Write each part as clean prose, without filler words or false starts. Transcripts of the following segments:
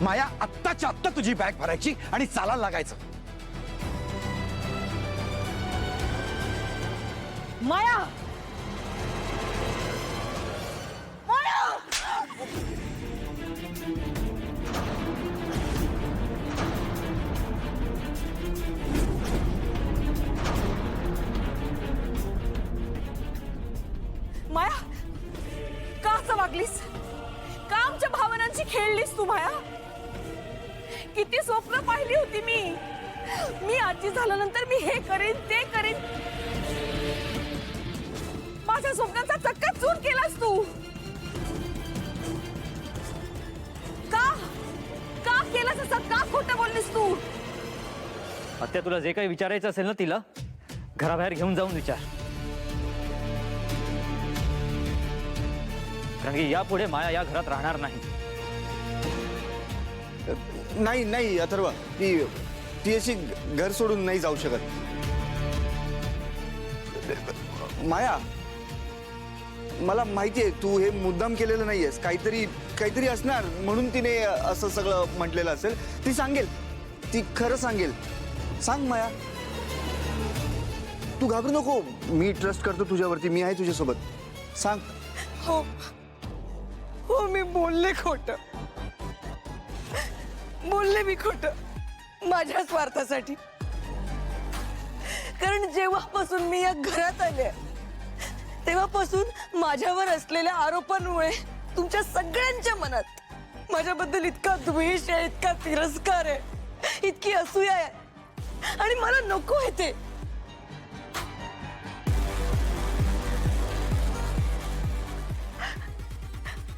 माया, आत्ताच्या आत्ता तुझी बॅग भरायची आणि चालायला लागायचं. माया, माया, माया, का असं वागलीस? का आमच्या भावनांची खेळलीस तू माया? किती स्वप्न पाहिली होती मी आजी झाल्यानंतर मी हे करेन ते करेन. माझ्या स्वप्नांचा चक्काच चूर केलास तू. का का केलास असं? का खोटं बोललीस तू? आत्या, तुला जे काही विचारायचं असेल ना तिला घराबाहेर घेऊन जाऊन विचार. कारण की यापुढे माया या घरात राहणार नाही. नाही नाही अथर्व, ती अशी घर सोडून नाही जाऊ शकत. माया, मला माहिती आहे तू हे मुद्दाम केलेलं नाहीयेस. काहीतरी असणार म्हणून तिने असं सगळं म्हटलेलं असेल. ती सांगेल, ती खरं सांगेल. सांग माया, तू घाबरू नको. मी ट्रस्ट करतो तुझ्यावरती. मी आहे तुझ्यासोबत. सांग. हो हो, मी बोलले खोटं. बोलले मी खोटं माझ्या स्वार्थासाठी. कारण जेव्हापासून मी या घरात आले तेव्हापासून माझ्यावर असलेल्या आरोपांमुळे तुमच्या सगळ्यांच्या मनात माझ्याबद्दल इतका द्वेष आहे, इतका तिरस्कार आहे, इतकी असूया आहे आणि मला नको आहे ते.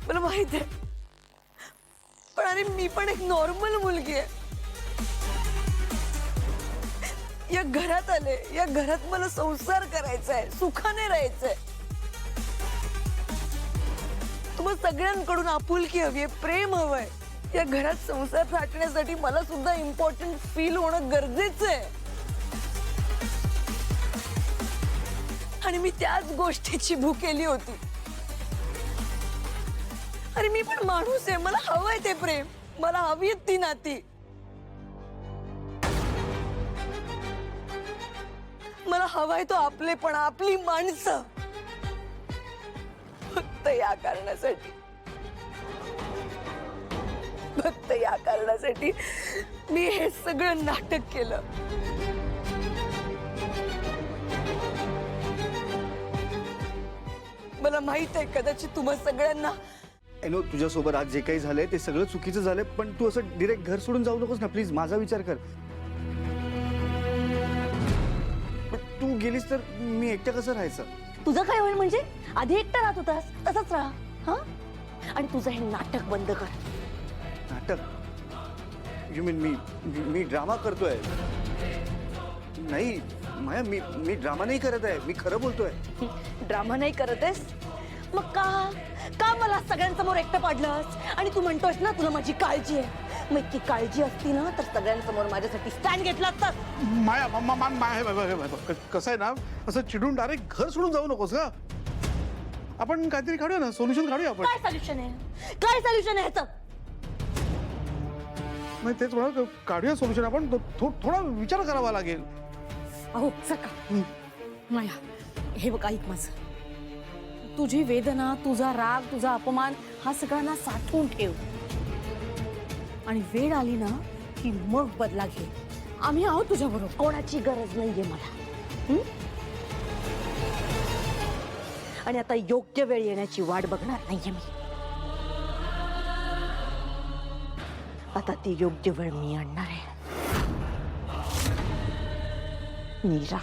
मला माहित आहे, पण अरे मी पण एक नॉर्मल मुलगी आहे. या घरात आले, या घरात मला संसार करायचा आहे, सुखाने राहायचंय. तुम्हाला सगळ्यांकडून आपुलकी हवी आहे, प्रेम हवंय. या घरात संसार थाटण्यासाठी मला सुद्धा इम्पॉर्टंट फील होणं गरजेचं आहे. आणि मी त्याच गोष्टीची भूक केली होती. अरे मी पण माणूस आहे, मला हवंय ते प्रेम, मला हवी ती नाती. मला हवाय तो आपलेपणा, आपली माणसं. फक्त या कारणासाठी मी हे सगळं नाटक केलं. मला माहित आहे कदाचित तुम्हा सगळ्यांना नो, तुझ्यासोबत आज जे काही झालंय ते सगळं चुकीचं झालंय. पण तू असं डिरेक्ट घर सोडून जाऊ नकोस ना प्लीज. माझा विचार कर. तू गेलीस तर मी एकटं कसं राहायचं? तुझं काय होईल म्हणजे? आधी एकटा राहत होतास, तसंच राहा. हा, आणि तुझं हे नाटक बंद कर. नाटक? यू मीन मी ड्रामा करतोय? नाही माया, मी ड्रामा नाही करत आहे. मी खरं बोलतोय. ड्रामा नाही करत आहेस? मग का मला सगळ्यांसमोर एकटं पाडलंस? आणि तू म्हणतोस ना तुला माझी काळजी आहे. मग ती काळजी असती ना तर सगळ्यांसमोर माझ्यासाठी स्टँड घेतला असता. माया, कसं आहे ना, असं चिडून डायरेक्ट घर सोडून जाऊ नकोस का? आपण काहीतरी काढूया ना, सोल्युशन काढूया आपण. काय सोल्युशन आहे? काय सोल्युशन आहे ह्याचं? नाही तेच म्हणा, काढूया सोल्युशन आपण. थोडा विचार करावा लागेल. अहो सका माया, हे बघ ऐक माझं. तुझी वेदना, तुझा राग, तुझा अपमान हा सगळ्यांना साठवून ठेव आणि वेळ आली ना की मग बदला घे. आम्ही आहोत तुझ्या बरोबर. कोणाची गरज नाहीये मला. आणि आता योग्य वेळ येण्याची वाट बघणार नाहीये मी. आता ती योग्य वेळ मी आणणार आहे. नीरा,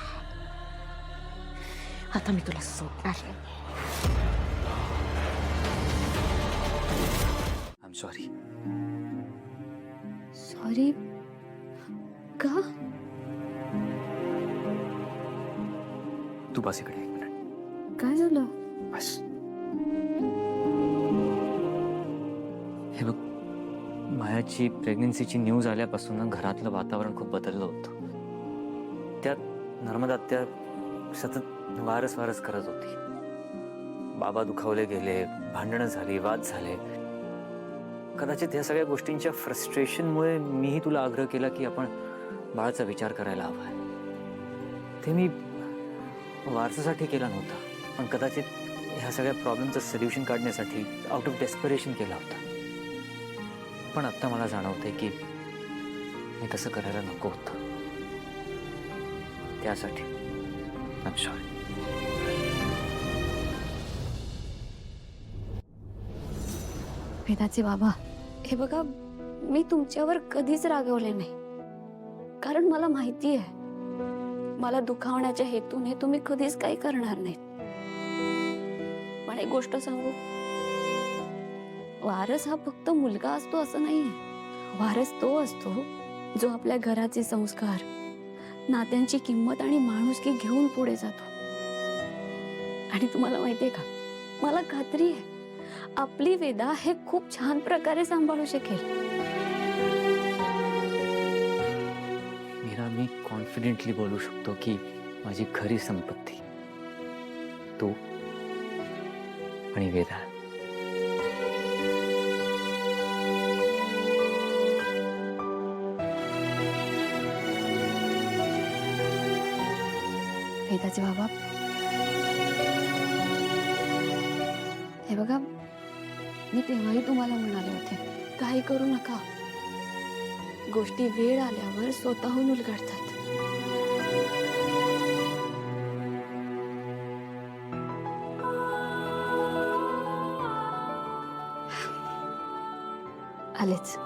आता मी तुला सोडणार नाही. I am sorry. सॉरी का? तू बस इकडे 1 मिनिट. काय झालं? बस. हे बघ, मायाची प्रेग्नन्सीची न्यूज आल्यापासून ना घरातलं वातावरण खूप बदललं होतं. त्यात नर्मदा त्या सतत वारस करत होती. बाबा दुखावले गेले, भांडणं झाली, वाद झाले. कदाचित ह्या सगळ्या गोष्टींच्या फ्रस्ट्रेशनमुळे मीही तुला आग्रह केला की आपण बाळाचा विचार करायला हवा आहे. ते मी वारसासाठी केला नव्हता, पण कदाचित ह्या सगळ्या प्रॉब्लेमचं सोल्युशन काढण्यासाठी आउट ऑफ डेस्परेशन केला होता. पण आत्ता मला जाणवतंय की मी तसं करायला नको होतं. त्यासाठी आय एम सॉरी. वेदाचे बाबा, हे बघा, मी तुमच्यावर कधीच रागवले नाही, कारण मला माहिती आहे मला दुखावण्याच्या हेतूने तुम्ही कधीच काही करणार नाहीत. पण एक गोष्ट सांगू, वारस हा फक्त मुलगा असतो असं नाहीये. वारस तो असतो जो आपल्या घराचे संस्कार, नात्यांची किंमत आणि माणुसकी घेऊन पुढे जातो. आणि तुम्हाला माहितीये का, मला खात्री आहे आपली वेदा हे खूप छान प्रकारे सांभाळू शकेल. मीरा, मी कॉन्फिडेंटली बोलू शकतो की माझी खरी संपत्ती तू आणि वेदा. वेदाचे बाबा, हे बघा, मी तेव्हाही तुम्हाला म्हणाले होते, काही करू नका. गोष्टी वेळ आल्यावर स्वतःहून उलगडतात. आलेच.